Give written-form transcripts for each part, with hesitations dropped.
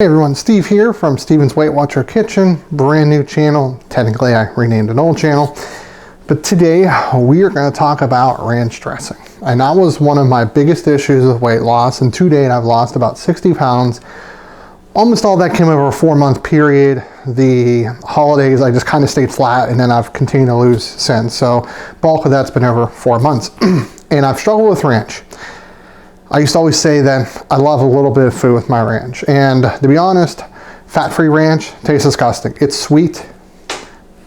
Hey everyone, Steve here from Steven's Weight Watcher Kitchen. Brand new channel. Technically I renamed an old channel. But today we are going to talk about ranch dressing. And that was one of my biggest issues with weight loss. And to date I've lost about 60 pounds. Almost all that came over a 4-month period. The holidays I just kind of stayed flat and then I've continued to lose since. So bulk of that's been over 4 months. And I've struggled with ranch. I used to always say that I love a little bit of food with my ranch. And to be honest, fat-free ranch tastes disgusting. It's sweet.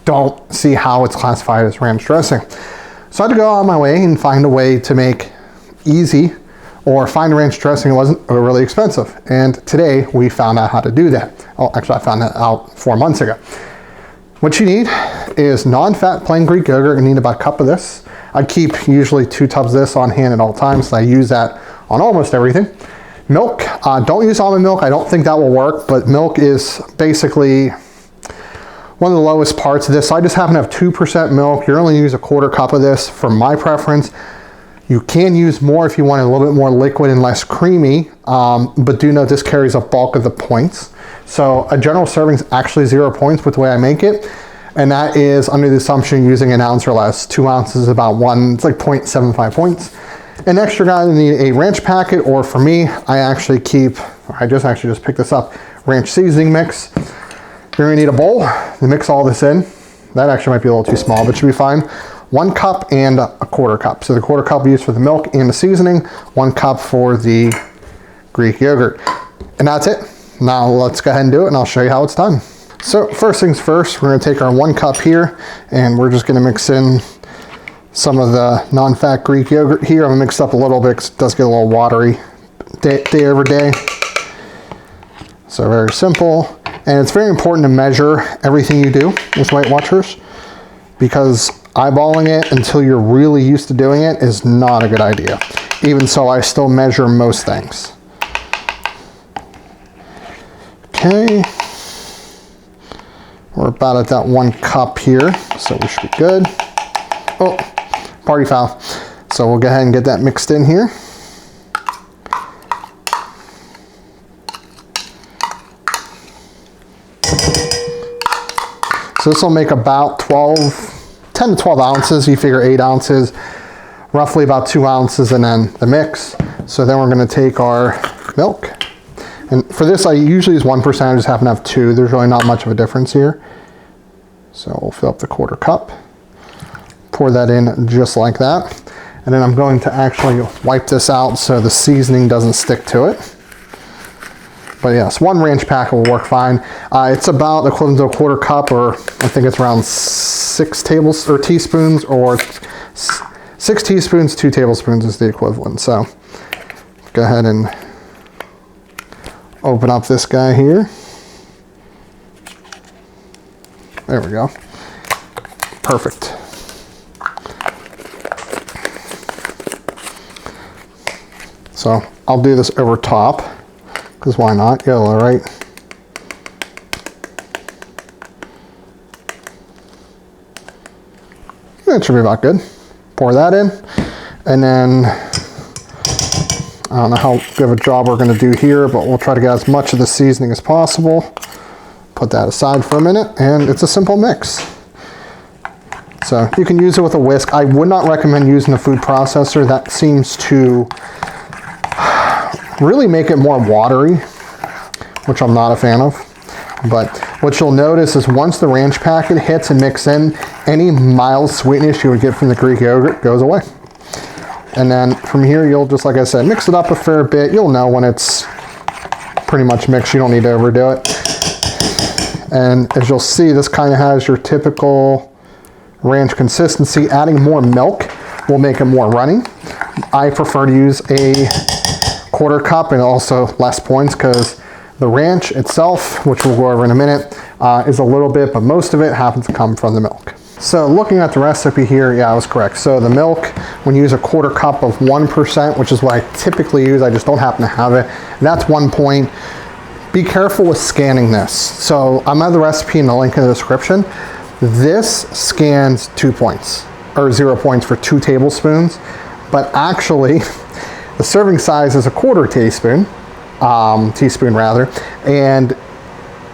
Don't see how it's classified as ranch dressing. So I had to go out of my way and find a way to make easy or find ranch dressing that wasn't really expensive. And today we found out how to do that. Oh, actually I found that out 4 months ago. What you need is non-fat plain Greek yogurt. You need about a cup of this. I keep usually 2 tubs of this on hand at all times. So I use that on almost everything. Milk, don't use almond milk. I don't think that will work, but milk is basically one of the lowest parts of this. So I just happen to have 2% milk. You're only use a 1/4 cup of this for my preference. You can use more if you want it a little bit more liquid and less creamy, but do note this carries a bulk of the points. So a general serving is actually 0 points with the way I make it. And that is under the assumption using 1 ounce or less. 2 ounces is about it's like 0.75 points. An extra guy will need a ranch packet, or for me, I just picked this up, ranch seasoning mix. You're gonna need a bowl to mix all this in. That actually might be a little too small, but should be fine. 1 cup and a 1/4 cup. So the 1/4 cup we use for the milk and the seasoning, 1 cup for the Greek yogurt. And that's it. Now let's go ahead and do it and I'll show you how it's done. So first things first, we're gonna take our 1 cup here and we're just gonna mix in some of the non-fat Greek yogurt here. I'm gonna mix it up a little bit because it does get a little watery day over day. So very simple. And it's very important to measure everything you do with Weight Watchers, because eyeballing it until you're really used to doing it is not a good idea. Even so, I still measure most things. Okay. We're about at that 1 cup here, so we should be good. Oh, party foul. So we'll go ahead and get that mixed in here. So this will make about 10 to 12 ounces. You figure 8 ounces, roughly about 2 ounces, and then the mix. So then we're gonna take our milk. And for this, I usually use 1%, I just happen to have 2. There's really not much of a difference here. So we'll fill up the 1/4 cup. Pour that in just like that. And then I'm going to actually wipe this out so the seasoning doesn't stick to it. But yes, 1 ranch packet will work fine. It's about equivalent to a 1/4 cup, or I think it's around 6 teaspoons, or 6 teaspoons, 2 tablespoons is the equivalent. So go ahead and open up this guy here. There we go. Perfect. So I'll do this over top, because why not? Yellow, right? That should be about good. Pour that in, and then I don't know how good of a job we're going to do here, but we'll try to get as much of the seasoning as possible. Put that aside for a minute, and it's a simple mix. So you can use it with a whisk. I would not recommend using a food processor. That seems to really make it more watery, which I'm not a fan of. But what you'll notice is once the ranch packet hits and mix in, any mild sweetness you would get from the Greek yogurt goes away. And then from here, you'll just, like I said, mix it up a fair bit. You'll know when it's pretty much mixed. You don't need to overdo it. And as you'll see, this kind of has your typical ranch consistency. Adding more milk will make it more runny. I prefer to use a 1/4 cup and also less points, because the ranch itself, which we'll go over in a minute, is a little bit, but most of it happens to come from the milk. So looking at the recipe here, yeah, I was correct. So the milk, when you use a 1/4 cup of 1%, which is what I typically use, I just don't happen to have it, that's 1 point. Be careful with scanning this. So I'm at the recipe in the link in the description. This scans 2 points, or 0 points for 2 tablespoons, but actually the serving size is a 1/4 teaspoon. teaspoon rather, and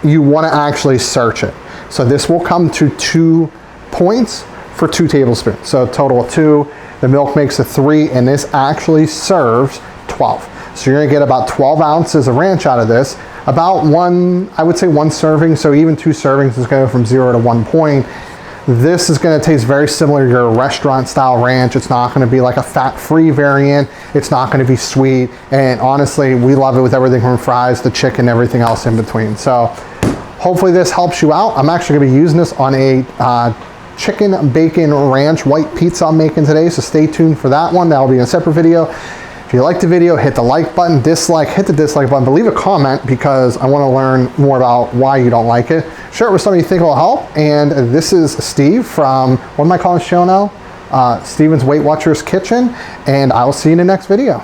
you want to actually search it. So this will come to 2 points for 2 tablespoons. So a total of 2. The milk makes a 3, and this actually serves 12. So you're gonna get about 12 ounces of ranch out of this. About I would say 1 serving, so even 2 servings is going from 0 to 1 point. This is going to taste very similar to your restaurant style ranch. It's not going to be like a fat-free variant. It's not going to be sweet. And honestly, we love it with everything from fries to chicken, everything else in between. So hopefully this helps you out. I'm actually going to be using this on a chicken bacon ranch white pizza I'm making today. So stay tuned for that one. That'll be in a separate video. If you liked the video, hit the like button, dislike, hit the dislike button, but leave a comment because I want to learn more about why you don't like it. Share it with somebody you think will help. And this is Steve from, what am I calling the show now? Steven's Weight Watchers Kitchen, and I will see you in the next video.